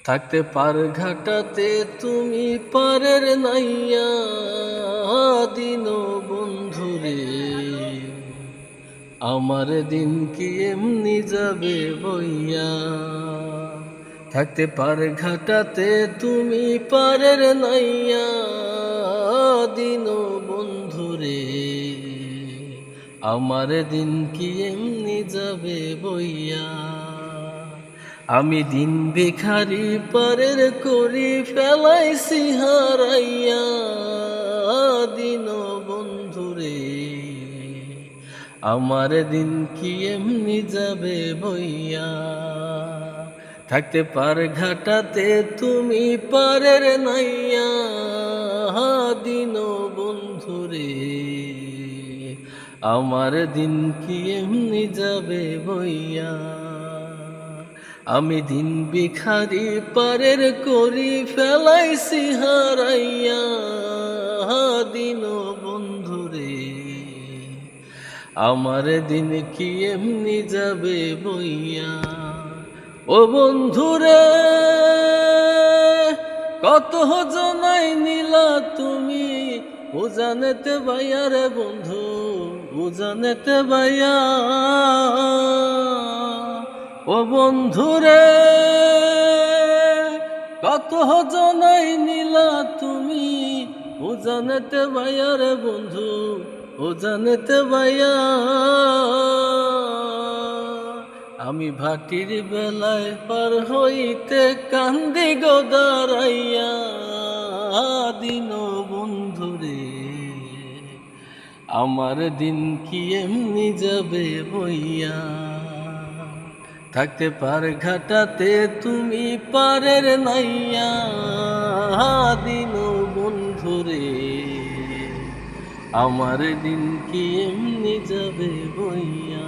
থাকতে পার ঘাটাতে তুমি পারের নাইয়া দিন বন্ধুরে, আমার দিন কি এমনি যাবে বইয়া। থাকতে পার ঘাটাতে তুমি পারের নাইয়া দিন বন্ধুরে, আমার দিন কি এমনি যাবে বইয়া। আমি দিন ভিখারি পারের করি ফেলাইছি হারাইয়া দিন বন্ধুরে, আমার দিন কি এমনি যাবে বইয়া। থাকতে পার ঘাটাতে তুমি পারের নাইয়া দিন বন্ধুরে, আমার দিন কি এমনি যাবে বইয়া। আমি দিন ভিখারি পারের করি ফেলাইছি হারাইয়া দিন বন্ধুরে, আমার দিন কি এমনি যাবে বইয়া। ও বন্ধুরে কত জনাই নিলা তুমি উজানেতে বাইয়া রে বন্ধু, উজানেতে বাইয়া। ও বন্ধুরে কত জনাই নিলা তুমি উজানেতে বাইয়া রে বন্ধু, উজানেতে বাইয়া। আমি ভাটির বেলায় পার হইতে কান্দি গো দাঁড়াইয়া দিন বন্ধুরে, আমার দিন কি এমনি যাবে বইয়া। থাকতে পার ঘাটাতে তুমি পারের নাইয়া দিন বন্ধুরে, আমার দিন কি এমনি যাবে বইয়া।